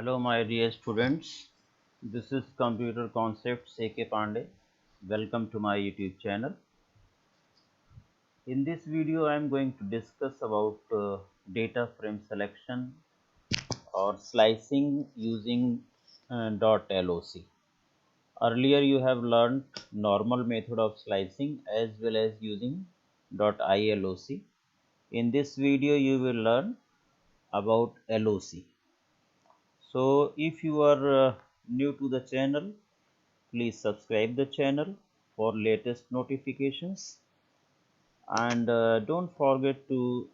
Hello my dear students, this is Computer Concepts A.K. Pandey. Welcome to my YouTube channel. In this video I am going to discuss about data frame selection or slicing using .loc. Earlier you have learned normal method of slicing as well as using .iloc. In this video you will learn about LOC. So if you are new to the channel, please subscribe the channel for latest notifications and don't forget to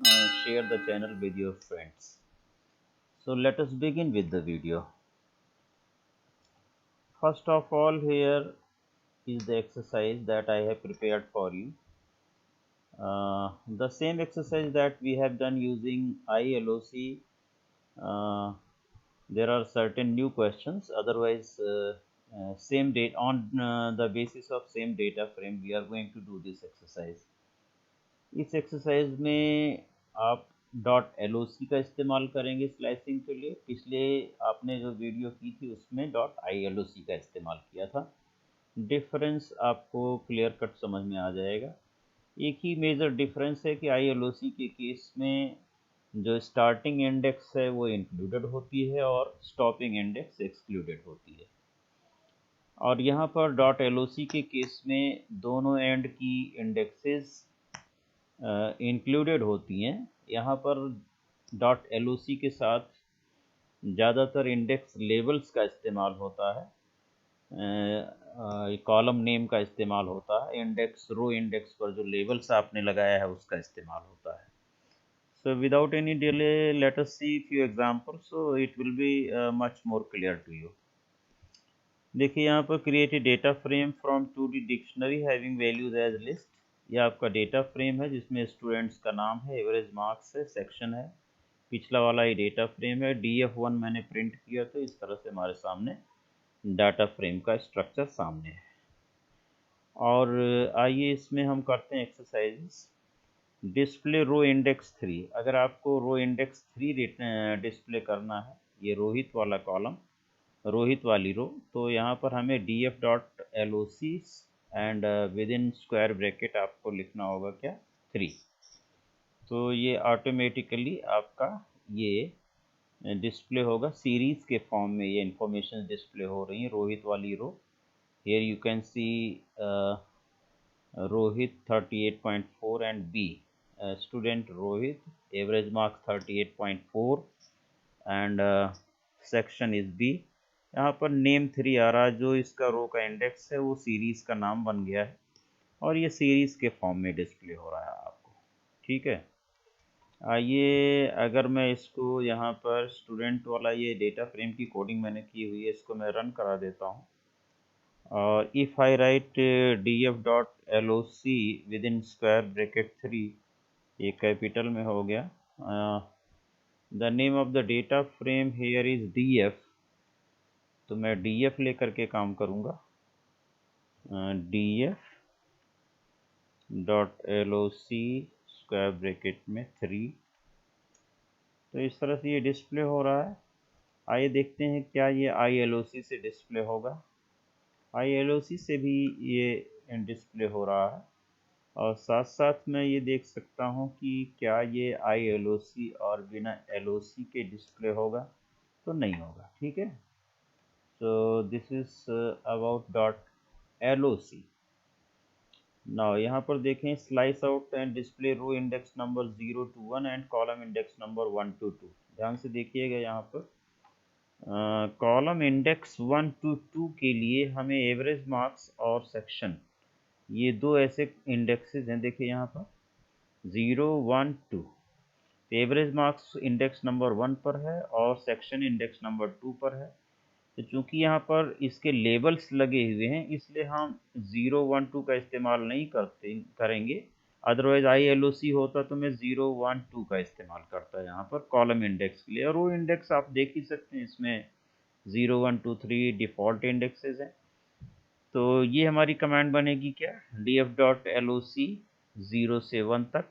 share the channel with your friends. So let us begin with the video. First of all, here is the exercise that I have prepared for you. The same exercise that we have done using ILOC, there are certain new questions, otherwise same date on the basis of same data frame we are going to do this exercise. इस exercise में आप .loc का इस्तेमाल करेंगे slicing के लिए। पिछले आपने जो वीडियो की थी उसमें .iloc का इस्तेमाल किया था। डिफरेंस आपको क्लियर कट समझ में आ जाएगा। एक ही मेजर डिफरेंस है कि iloc के केस में जो स्टार्टिंग इंडेक्स है वो इंक्लूडेड होती है और स्टॉपिंग इंडेक्स एक्सक्लूडेड होती है। और यहाँ पर .loc के केस में दोनों एंड की इंडेक्सेस इंक्लूडेड होती हैं। यहाँ पर .loc के साथ ज़्यादातर इंडेक्स लेबल्स का इस्तेमाल होता है, कॉलम नेम का इस्तेमाल होता है। इंडेक्स रो इंडेक्स पर जो लेबल्स आपने लगाया है उसका इस्तेमाल होता है। So without any delay, let us see few examples, so it will be much more clear to you. देखिए यहाँ पर create a data frame from 2D dictionary having values as list. यह आपका डेटा फ्रेम है जिसमें students का नाम है, एवरेज मार्क्स है, सेक्शन है। पिछला वाला ये डेटा फ्रेम है, DF1 मैंने प्रिंट किया तो इस तरह से हमारे सामने डाटा फ्रेम का स्ट्रक्चर सामने है। और आइए इसमें हम करते हैं एक्सरसाइजेस। Display row index 3। अगर आपको रो इंडेक्स 3 डिस्प्ले करना है, ये रोहित वाला कॉलम, रोहित वाली रो, तो यहाँ पर हमें df.loc and with in square bracket आपको लिखना होगा क्या 3। तो ये ऑटोमेटिकली आपका ये डिस्प्ले होगा सीरीज के फॉर्म में। ये इंफॉर्मेशन डिस्प्ले हो रही है रोहित वाली row. Here you can see Rohit 38.4 and B student Rohit, average marks 38.4 and section is B. यहाँ पर नेम 3 आ रहा है, जो इसका रो का इंडेक्स है वो सीरीज़ का नाम बन गया है और ये सीरीज़ के फॉर्म में डिस्प्ले हो रहा है आपको। ठीक है, आइए अगर मैं इसको यहाँ पर स्टूडेंट वाला ये डेटा फ्रेम की कोडिंग मैंने की हुई है, इसको मैं रन करा देता हूँ। और if I right df.loc with in square bracket 3, ये कैपिटल में हो गया। The name of the data frame here is df, तो मैं df लेकर के काम करूँगा। df.loc स्क्वायर ब्रैकेट में 3, तो इस तरह से ये डिस्प्ले हो रहा है। आइए देखते हैं क्या ये iloc से डिस्प्ले होगा। iloc से भी ये डिस्प्ले हो रहा है और साथ साथ मैं ये देख सकता हूँ कि क्या ये iloc और बिना loc के डिस्प्ले होगा, तो नहीं होगा। ठीक है, so this is about .loc. now यहाँ पर देखें slice out and display row index number 0 to 1 and column index number 1 to 2। ध्यान से देखिएगा, यहाँ पर कॉलम इंडेक्स 1 to 2 के लिए हमें एवरेज मार्क्स और सेक्शन, ये दो ऐसे इंडेक्सेस हैं। देखिए यहाँ पर 0, 1, 2, एवरेज मार्क्स इंडेक्स नंबर 1 पर है और सेक्शन इंडेक्स नंबर 2 पर है। तो चूंकि यहाँ पर इसके लेबल्स लगे हुए हैं इसलिए हम 0, 1, 2 का इस्तेमाल नहीं करेंगे। अदरवाइज iloc होता तो मैं 0, 1, 2 का इस्तेमाल करता यहाँ पर कॉलम इंडेक्स के लिए। और रो इंडेक्स आप देख ही सकते हैं, इसमें 0, 1, 2, 3 डिफ़ॉल्ट इंडेक्सेस हैं। तो ये हमारी कमांड बनेगी क्या, df.loc 0 से 1 तक।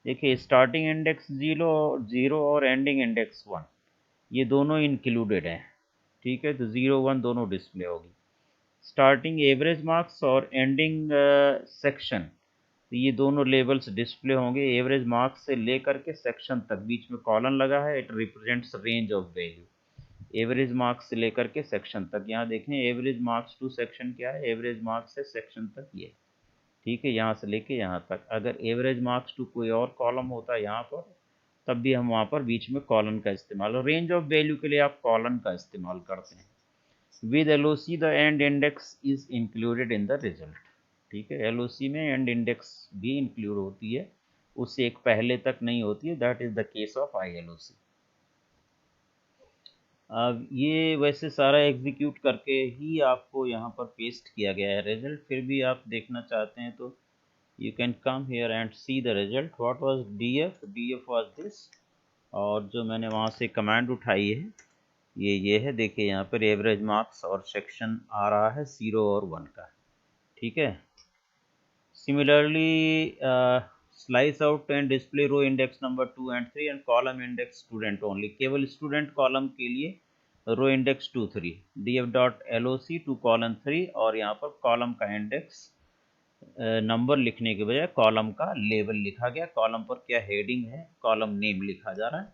देखिए स्टार्टिंग इंडेक्स 0 और एंडिंग इंडेक्स 1, ये दोनों इंक्लूडेड हैं। ठीक है, तो 0 1 दोनों डिस्प्ले होगी। स्टार्टिंग एवरेज मार्क्स और एंडिंग सेक्शन, तो ये दोनों लेबल्स डिस्प्ले होंगे। एवरेज मार्क्स से लेकर के सेक्शन तक बीच में कॉलन लगा है, it represents range of value. Average marks से लेकर के सेक्शन तक, यहाँ देखें एवरेज मार्क्स टू सेक्शन क्या है, एवरेज मार्क्स से सेक्शन तक ये, ठीक है, यहाँ से लेके यहाँ तक। अगर एवरेज मार्क्स टू कोई और कॉलम होता है यहाँ पर, तब भी हम वहाँ पर बीच में कॉलन का इस्तेमाल, और रेंज ऑफ वैल्यू के लिए आप कॉलन का इस्तेमाल करते हैं। With LOC the end index is included in the result, ठीक है, LOC में एंड इंडेक्स भी इंक्लूड होती है, उससे एक पहले तक नहीं होती है, that is the case of ILOC। अब ये वैसे सारा एग्जीक्यूट करके ही आपको यहाँ पर पेस्ट किया गया है रिजल्ट, फिर भी आप देखना चाहते हैं तो you can come here and see the result. What was df was this, और जो मैंने वहाँ से कमांड उठाई है ये है, देखिए यहाँ पर एवरेज मार्क्स और सेक्शन आ रहा है 0 और 1 का, ठीक है। Similarly slice out and display row index number 2 and 3 and column index student only, केवल स्टूडेंट कॉलम के लिए रो इंडेक्स 2 3 df.loc 2:3, और यहाँ पर कॉलम का इंडेक्स नंबर लिखने के बजाय कॉलम का लेबल लिखा गया, कॉलम पर क्या हेडिंग है, कॉलम नेम लिखा जा रहा है।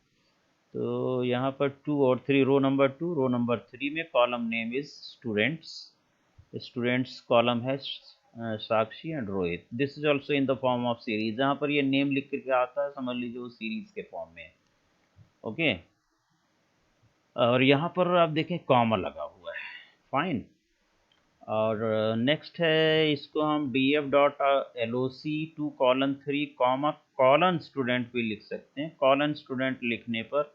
तो यहाँ पर 2 और 3, रो नंबर 2 रो नंबर 3 में column name is students, students column है Sakshi and Rohit. This is also in the form of series, जहाँ पर ये नेम लिख करके आता है समझ लीजिए वो सीरीज के फॉर्म में है, ओके। और यहाँ पर आप देखें कॉमा लगा हुआ है, फाइन। और नेक्स्ट है, इसको हम df.loc 2:3 कॉमा कॉलन स्टूडेंट भी लिख सकते हैं। कॉलन स्टूडेंट लिखने पर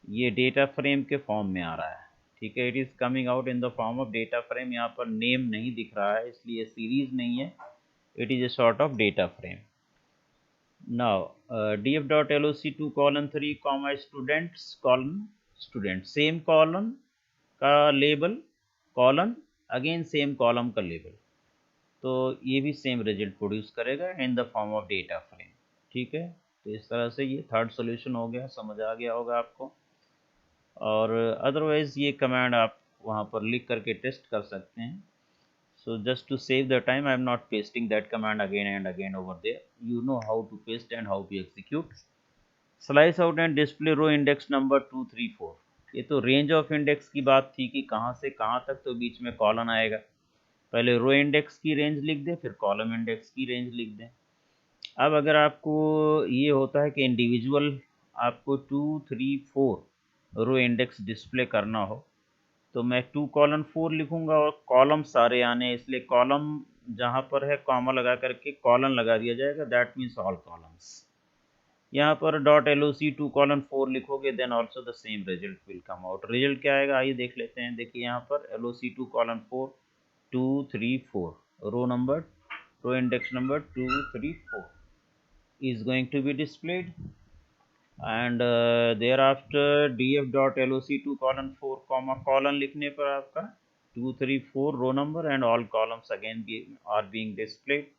ये डेटा फ्रेम के फॉर्म में आ रहा है, ठीक है, it is coming out in the form of data frame. यहाँ पर नेम नहीं दिख रहा है इसलिए सीरीज नहीं है, it is a sort of data frame. Now df.loc 2:3 comma students colon student, same colon का label colon, again same column का लेबल, तो ये भी सेम रिजल्ट प्रोड्यूस करेगा in the form of data frame, ठीक है। तो इस तरह से ये थर्ड सॉल्यूशन हो गया, समझ आ गया होगा आपको। और अदरवाइज ये कमांड आप वहाँ पर लिख करके टेस्ट कर सकते हैं। So just to save the time I am not pasting that command again and again over there, you know how to paste and how to execute. Slice out and display row index number 2 3 4, ये तो range of index की बात थी कि कहाँ से कहाँ तक, तो बीच में कॉलन आएगा, पहले रो इंडेक्स की रेंज लिख दें फिर कॉलम इंडेक्स की रेंज लिख दें। अब अगर आपको ये होता है कि इंडिविजुअल आपको 2 3 4 रो इंडेक्स डिस्प्ले करना हो, तो मैं 2:4 लिखूंगा और कॉलम सारे आने, इसलिए कॉलम जहाँ पर है कॉमा लगा करके कॉलन लगा दिया जाएगा, दैट मीन्स ऑल कॉलम्स। यहाँ पर .loc 2:4 लिखोगे then also the same result will come out. Result क्या आएगा आइए देख लेते हैं, देखिए यहाँ पर LOC 2:4 2 3 4, row index number 2 3 4 is going to be displayed, and thereafter df.loc 2:4 comma colon लिखने पर आपका 2 3 4 row number and all columns again are being displayed.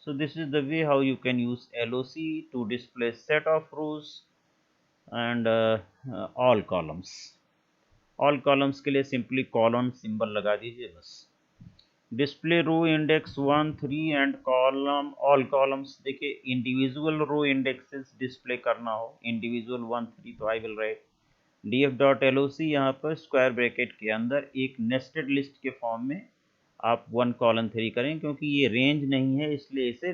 So this is the way how you can use LOC to display set of rows and all columns. all columns के लिए simply colon symbol लगा दीजिए बस। Display row index 1 3 and column all columns, देखिए individual row indexes display करना हो, individual 1 3, तो I will write df.loc यहाँ पर स्क्वायर ब्रैकेट के अंदर एक नेस्टेड लिस्ट के फॉर्म में आप 1:3 करें, क्योंकि ये रेंज नहीं है इसलिए इसे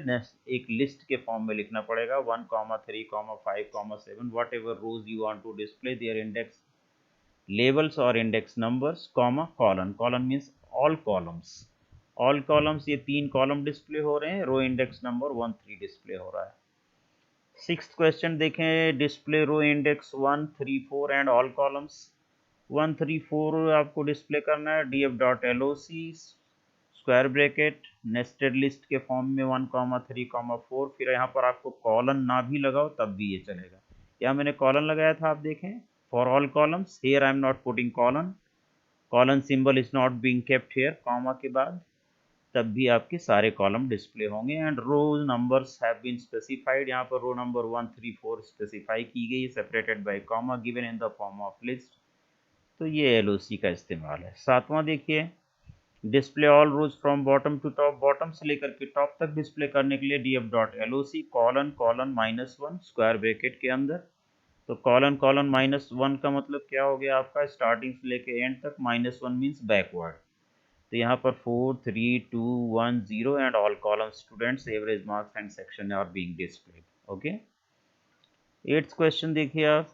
एक लिस्ट के फॉर्म में लिखना पड़ेगा, 1,3, 5, 7 whatever rows you want to display their index labels और index numbers, comma colon, colon means all columns, all columns, ये 3 कॉलम डिस्प्ले हो रहे हैं, रो इंडेक्स नंबर 1 3 डिस्प्ले हो रहा है। सिक्स्थ क्वेश्चन देखें, display row index 1 3 4 and all columns. 1 3 4 आपको डिस्प्ले करना है, df.loc square bracket nested list के फॉर्म में 1,3, 4, फिर यहाँ पर आपको कॉलन ना भी लगाओ तब भी ये चलेगा। यहाँ मैंने कॉलन लगाया था, आप देखें for all columns, here I am not putting colon, colon symbol is not being kept here comma के बाद, तब भी आपके सारे कॉलम डिस्प्ले होंगे। And row numbers have been specified, यहाँ पर रो नंबर 1 3 4 स्पेसिफाई की गई, separated by comma, given in the form of list. तो ये LOC का इस्तेमाल है। सातवां देखिए, display all rows from bottom to top, bottom से लेकर के टॉप तक डिस्प्ले करने के लिए df.loc colon colon -1 square bracket के अंदर। तो कॉलन कॉलन -1 का मतलब क्या हो गया आपका, स्टार्टिंग से लेके एंड तक -1 मीन्स बैकवर्ड। तो यहाँ पर 4 3 2 1 0 and all column students average marks and section are being displayed. Okay, 8th question देखिए आप,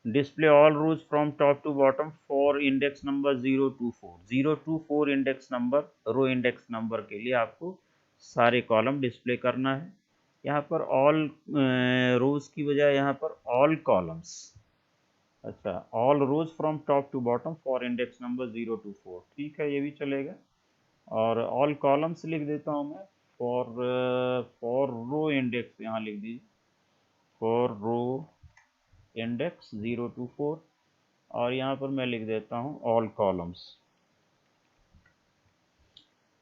display all rows from top to bottom for index number 0 to 4। 0 to 4 index number, row index number के लिए आपको सारे column display करना है। यहाँ पर ऑल रोज की बजाय यहाँ पर ऑल कॉलम्स, अच्छा, all rows from top to bottom for index number 0 to 4, ठीक है, ये भी चलेगा। और ऑल कॉलम्स लिख देता हूँ मैं, फॉर रो इंडेक्स यहाँ लिख दीजिए, फॉर रो इंडेक्स 0 to 4, और यहाँ पर मैं लिख देता हूँ all columns.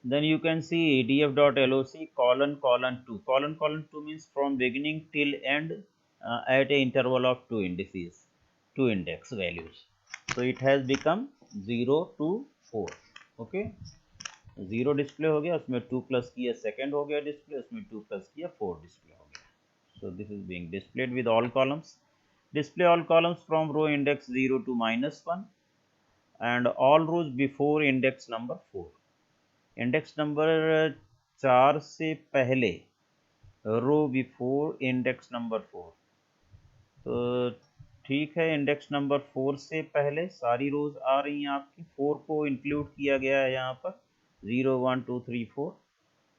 Then you can see df.loc colon colon 2, colon colon 2 means from beginning till end at a interval of 2 indices, 2 index values. So it has become 0 to 4. Okay, 0 display हो गया, उसमें 2 प्लस किया second हो गया display, उसमें 2 plus किया 4 display हो गया। So this is being displayed with all columns. Display all columns from row index 0 to -1 and all rows before index number 4। Index number 4 से पहले, रो बिफोर इंडेक्स नंबर 4। तो ठीक है, इंडेक्स नंबर 4 से पहले सारी रोज आ रही हैं आपकी, 4 को इंक्लूड किया गया है यहाँ पर 0 1 2 3 4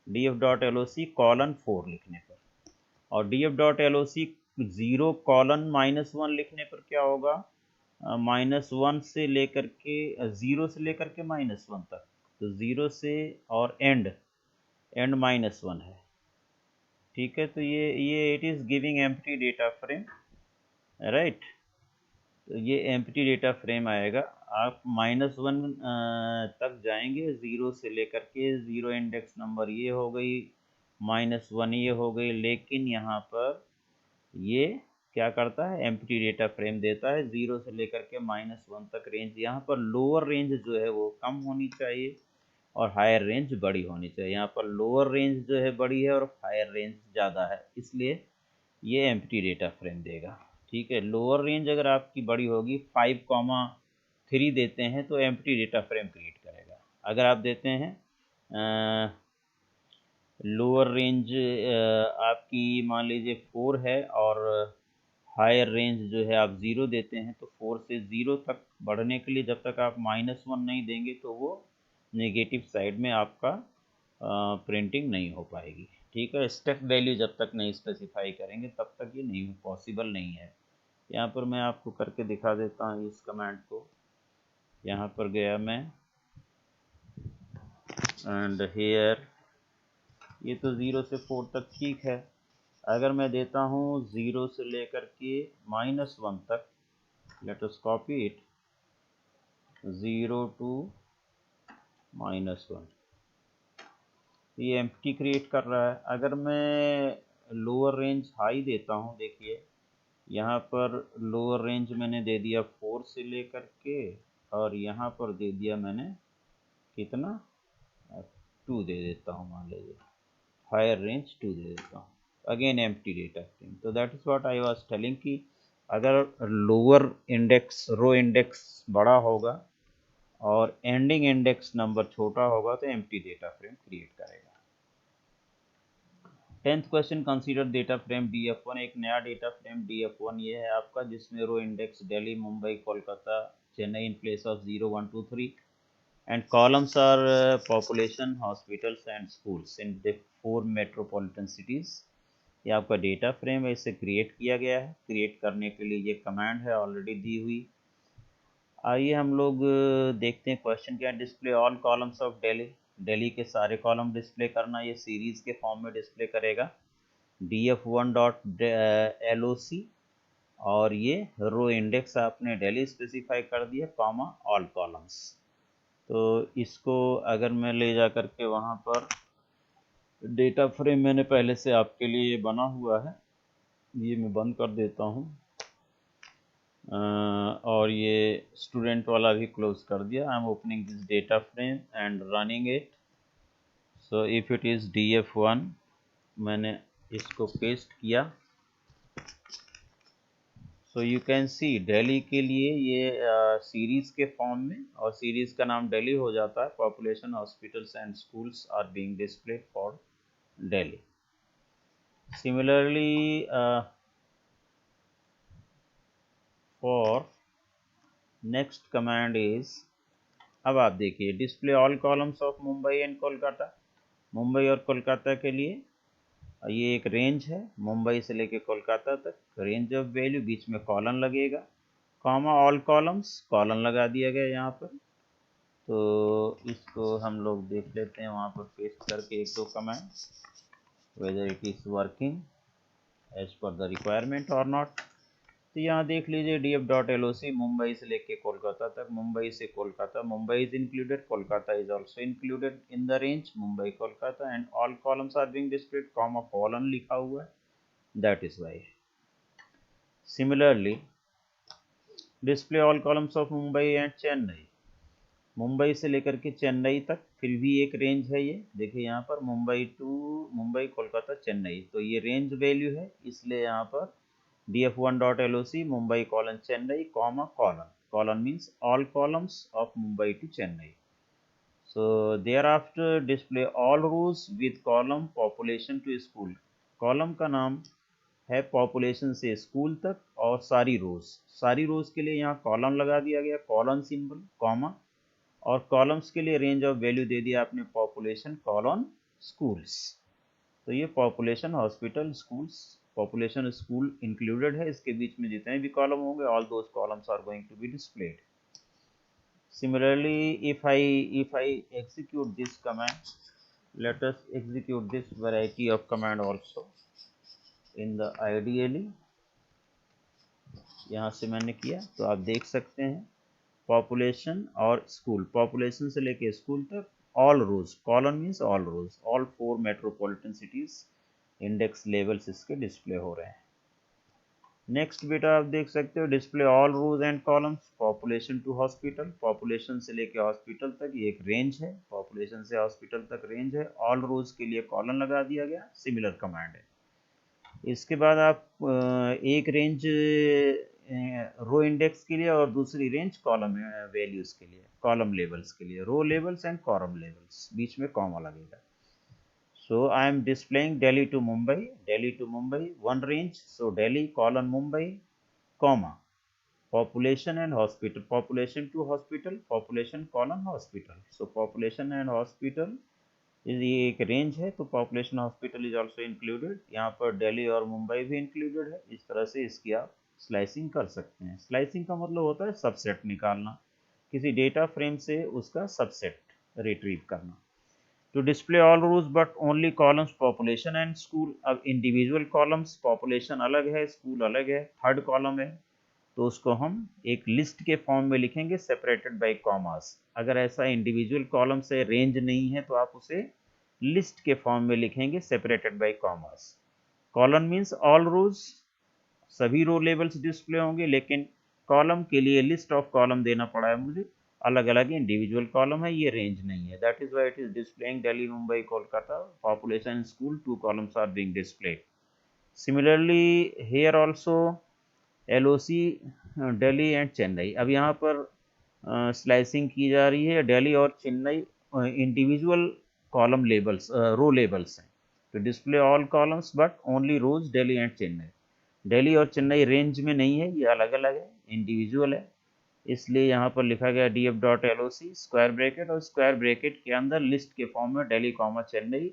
df.loc कॉलन 4 लिखने पर। और df.loc 0 कॉलन -1 लिखने पर क्या होगा, -1 से लेकर के 0 से लेकर के -1 तक, तो 0 से और एंड -1 है, ठीक है। तो ये it is giving empty data frame, right. तो ये एम्प्टी डेटा फ्रेम आएगा, आप -1 तक जाएंगे, 0 से लेकर के 0 इंडेक्स नंबर ये हो गई, -1 ये हो गई, लेकिन यहाँ पर ये क्या करता है, एम्प्टी डेटा फ्रेम देता है 0 से लेकर के -1 तक रेंज। यहाँ पर लोअर रेंज जो है वो कम होनी चाहिए और हायर रेंज बड़ी होनी चाहिए। यहाँ पर लोअर रेंज जो है बड़ी है और हायर रेंज ज़्यादा है, इसलिए ये एम्प्टी डेटा फ्रेम देगा, ठीक है। लोअर रेंज अगर आपकी बड़ी होगी, 5,3 देते हैं तो एम्प्टी डेटा फ्रेम क्रिएट करेगा। अगर आप देते हैं लोअर रेंज आपकी मान लीजिए 4 है और हायर रेंज जो है आप 0 देते हैं, तो 4 से 0 तक बढ़ने के लिए जब तक आप -1 नहीं देंगे तो वो नेगेटिव साइड में आपका प्रिंटिंग नहीं हो पाएगी, ठीक है। स्टेप वैल्यू जब तक नहीं स्पेसिफाई करेंगे तब तक ये नहीं पॉसिबल नहीं है। यहाँ पर मैं आपको करके दिखा देता हूँ इस कमांड को। यहाँ पर गया मैं एंड हेयर, ये तो 0 से 4 तक ठीक है। अगर मैं देता हूँ 0 से लेकर के -1 तक, let us copy it, 0 to -1, ये एम्प्टी क्रिएट कर रहा है। अगर मैं लोअर रेंज हाई देता हूँ, देखिए यहाँ पर लोअर रेंज मैंने दे दिया 4 से लेकर के, और यहाँ पर दे दिया मैंने कितना, 2 दे देता हूँ, मान लीजिए हायर रेंज 2 दे देता हूँ, अगेन एम्प्टी डेटा फ्रेम। तो that is what I was telling कि अगर लोअर इंडेक्स रो इंडेक्स बड़ा होगा और एंडिंग इंडेक्स नंबर छोटा होगा तो एम्प्टी डेटा फ्रेम क्रिएट करेगा। 10th question, consider data frame DF1, एक नया डेटा फ्रेम DF1 ये है आपका, जिसमें row index Delhi, Mumbai, Kolkata, Chennai in place of 0 1 2 3 and columns are population, hospitals and schools in the 4 metropolitan cities. ये आपका डेटा फ्रेम है, इसे क्रिएट किया गया है। क्रिएट करने के लिए ये कमांड है ऑलरेडी दी हुई। आइए हम लोग देखते हैं क्वेश्चन क्या, display all columns of Delhi, Delhi के सारे कॉलम डिस्प्ले करना, ये सीरीज़ के फॉर्म में डिस्प्ले करेगा df1.loc, और ये रो इंडेक्स आपने दिल्ली स्पेसिफाई कर दिया, कॉमा ऑल कॉलम्स। तो इसको अगर मैं ले जा कर के वहाँ पर, डेटा फ्रेम मैंने पहले से आपके लिए बना हुआ है, ये मैं बंद कर देता हूँ। और ये स्टूडेंट वाला भी क्लोज कर दिया। I am opening this data frame and running it. So if it is df1, मैंने इसको पेस्ट किया। सो यू कैन सी दिल्ली के लिए ये सीरीज़ के फॉर्म में, और सीरीज़ का नाम दिल्ली हो जाता है। Population, hospitals and schools are being displayed for Delhi. Similarly for next command is, अब आप देखिए, display all columns of Mumbai and Kolkata. Mumbai और कोलकाता के लिए ये एक रेंज है, मुंबई से लेके कोलकाता तक रेंज ऑफ वैल्यू, बीच में कॉलन लगेगा, कॉमा ऑल कॉलम्स, कॉलन लगा दिया गया यहाँ पर। तो इसको हम लोग देख लेते हैं वहाँ पर पेस्ट करके एक दो command, whether it is working as per the requirement और नॉट। तो यहाँ देख लीजिए df.loc मुंबई से लेके कोलकाता तक, मुंबई से Kolkata, Mumbai is included, Kolkata is also included in the range Mumbai Kolkata, and all columns are being displayed, comma colon लिखा हुआ है, that is why. Similarly display all columns of Mumbai and Chennai, Mumbai से लेकर के चेन्नई तक फिर भी एक रेंज है। ये देखिए यहाँ पर मुंबई टू मुंबई कोलकाता चेन्नई, तो ये रेंज वैल्यू है, इसलिए यहाँ पर df1.loc Mumbai colon Chennai comma colon. Colon means all columns of Mumbai to Chennai. So thereafter display all rows with column population to school. Column का नाम है population से school तक, और सारी rows, सारी rows के लिए यहाँ column लगा दिया गया, colon symbol, comma, और columns के लिए range of value दे दिया आपने population colon schools। तो ये population, hospital, schools, population school included है, इसके बीच में जितने भी कॉलम होंगे all those columns are going to be displayed. Similarly if I execute this command, let us execute this variety of command also in the ideally। यहाँ से मैंने किया तो आप देख सकते हैं पॉपुलेशन और स्कूल, पॉपुलेशन से लेके स्कूल तक, all rows, colon means all rows, all 4 metropolitan cities index levels इसके डिस्प्ले हो रहे हैं। नेक्स्ट बेटा आप देख सकते हो display all rows and columns, population to hospital, population से लेके हॉस्पिटल तक ये एक रेंज है, पॉपुलेशन से हॉस्पिटल तक रेंज है, ऑल रोज के लिए कॉलन लगा दिया गया, सिमिलर कमांड है। इसके बाद आप एक रेंज रो इंडेक्स के लिए और दूसरी रेंज कॉलम वैल्यूज के लिए, कॉलम लेवल्स के लिए, रो लेवल्स एंड कॉलम लेवल्स, बीच में कॉमा लगेगा। So I am displaying Delhi to Mumbai, one range. So Delhi colon Mumbai, comma, population and hospital, population to hospital, population colon hospital. So population and hospital is ये एक range है, तो population hospital is also included, यहाँ पर दिल्ली और मुंबई भी included है। इस तरह से इसकी आप स्लाइसिंग कर सकते हैं। स्लाइसिंग का मतलब होता है सबसेट निकालना, किसी डेटा फ्रेम से उसका सबसेट रिट्रीव करना। To display all rows but only columns population and school, अब इंडिविजुअल कॉलम्स, पॉपुलेशन अलग है, स्कूल अलग है, थर्ड कॉलम है, तो उसको हम एक लिस्ट के फॉर्म में लिखेंगे सेपरेटेड बाय कॉमास। अगर ऐसा इंडिविजुअल कॉलम से रेंज नहीं है तो आप उसे लिस्ट के फॉर्म में लिखेंगे separated by commas. Column means all rows, सभी रो लेवल्स डिस्प्ले होंगे, लेकिन कॉलम के लिए लिस्ट ऑफ कॉलम देना पड़ा है मुझे, अलग अलग इंडिविजुअल कॉलम है, ये रेंज नहीं है। That is why it is displaying Delhi Mumbai Kolkata population school, 2 columns are being displayed. Similarly here also LOC Delhi and Chennai, अब यहाँ पर स्लाइसिंग की जा रही है, दिल्ली और Chennai individual column labels, row labels हैं, तो display all columns but only rows Delhi and Chennai. Delhi और चेन्नई रेंज में नहीं है, ये अलग अलग है, इंडिविजुअल है, इसलिए यहाँ पर लिखा गया df.loc स्क्वायर ब्रैकेट, और स्क्वायर ब्रैकेट के अंदर लिस्ट के फॉर्म में Delhi comma Chennai,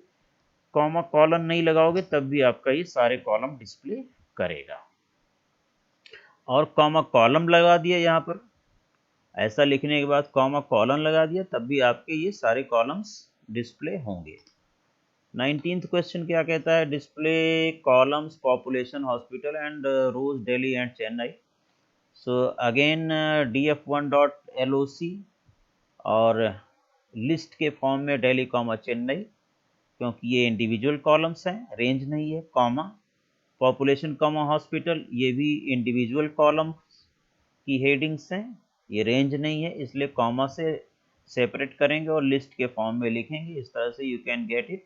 comma colon नहीं लगाओगे तब भी आपका ये सारे कॉलम डिस्प्ले करेगा। और कॉमा कॉलम लगा दिया यहाँ पर, ऐसा लिखने के बाद कॉमा कॉलन लगा दिया, तब भी आपके ये सारे कॉलम्स डिस्प्ले होंगे। 19th क्वेश्चन क्या कहता है, display columns population hospital and rows Delhi and Chennai. So again df1.loc और लिस्ट के फॉर्म में दिल्ली कॉमा चेन्नई, क्योंकि ये इंडिविजुअल कॉलम्स हैं, रेंज नहीं है, कॉमा पॉपुलेशन कॉमा हॉस्पिटल, ये भी इंडिविजुअल कॉलम की हेडिंग्स हैं, ये रेंज नहीं है, इसलिए कॉमा से सेपरेट करेंगे और लिस्ट के फॉर्म में लिखेंगे। इस तरह से you can get it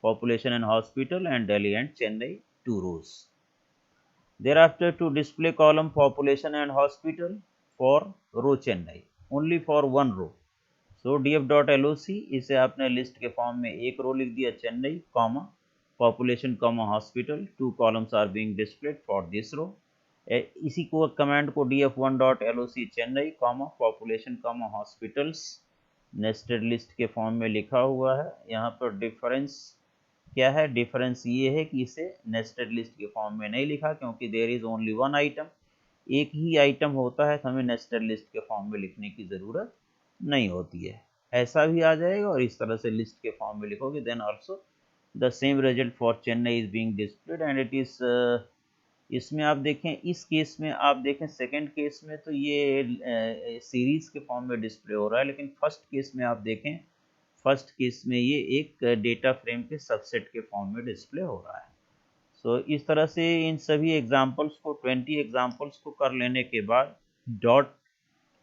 population and hospital and Delhi and Chennai 2 rows. Thereafter to display column population and hospital for row Chennai, only for one row. So df.loc इसे आपने लिस्ट के form में एक रो लिख दिया Chennai, comma population comma hospital, 2 columns are being displayed for this row. इसी को command को df1.loc Chennai comma population comma hospitals nested list के फॉर्म में लिखा हुआ है। यहाँ पर डिफरेंस क्या है? डिफरेंस ये है कि इसे नेस्टेड लिस्ट के फॉर्म में नहीं लिखा, क्योंकि there is only one item, एक ही आइटम होता है तो हमें नेस्टेड लिस्ट के फॉर्म में लिखने की ज़रूरत नहीं होती है। ऐसा भी आ जाएगा और इस तरह से लिस्ट के फॉर्म में लिखोगे, then also the same result for Chennai is being displayed and it is. इसमें आप देखें, इस केस में आप देखें सेकंड केस में तो ये सीरीज़ के फॉर्म में डिस्प्ले हो रहा है, लेकिन फर्स्ट केस में आप देखें, फर्स्ट केस में ये एक डेटा फ्रेम के सबसेट के फॉर्म में डिस्प्ले हो रहा है। सो इस तरह से इन सभी एग्जांपल्स को 20 एग्जांपल्स को कर लेने के बाद डॉट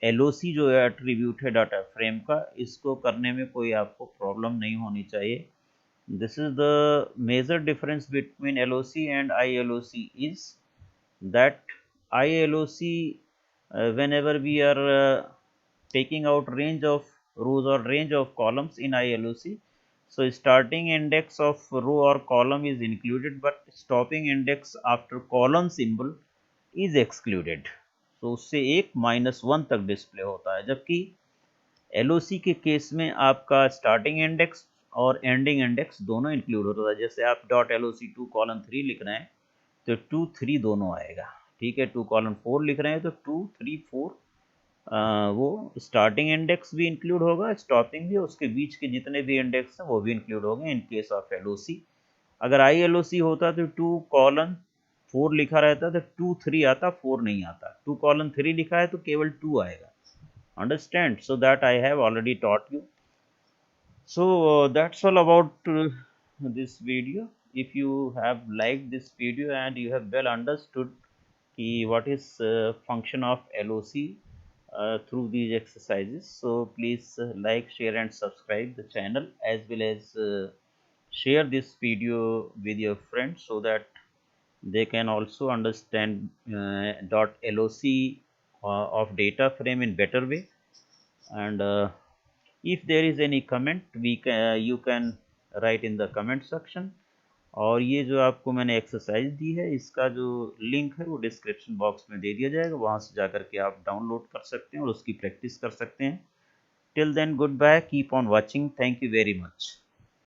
एलओसी जो है एट्रीब्यूट है डाटा फ्रेम का, इसको करने में कोई आपको प्रॉब्लम नहीं होनी चाहिए। This is the major difference between LOC and ILOC is that ILOC whenever we are taking out range of rows or range of columns in ILOC, so starting index of row or column is included but stopping index after column symbol is excluded. so उससे एक -1 तक display होता है, जबकि LOC के case में आपका starting index और एंडिंग इंडेक्स दोनों इंक्लूड होता है। जैसे आप .LOC2:3 लिख रहे हैं तो 2, 3 दोनों आएगा, ठीक है। 2:4 लिख रहे हैं तो 2, 3, 4 वो स्टार्टिंग इंडेक्स भी इंक्लूड होगा, स्टॉपिंग भी, उसके बीच के जितने भी इंडेक्स हैं वो भी इंक्लूड होंगे इन केस ऑफ LOC। अगर ILOC होता तो 2:4 लिखा रहता तो 2, 3 आता, 4 नहीं आता। 2:3 लिखा है तो केवल 2 आएगा। Understand? So that I have already taught you. So that's all about this video. If you have liked this video and you have well understood what is function of LOC through these exercises, so please like, share and subscribe the channel, as well as share this video with your friends so that they can also understand .loc of data frame in better way. And if there is any comment, you can write in the comment section. और ये जो आपको मैंने exercise दी है, इसका जो link है वो डिस्क्रिप्शन बॉक्स में दे दिया जाएगा, वहाँ से जाकर के आप डाउनलोड कर सकते हैं और उसकी प्रैक्टिस कर सकते हैं। Till then, good bye, keep on watching, thank you very much.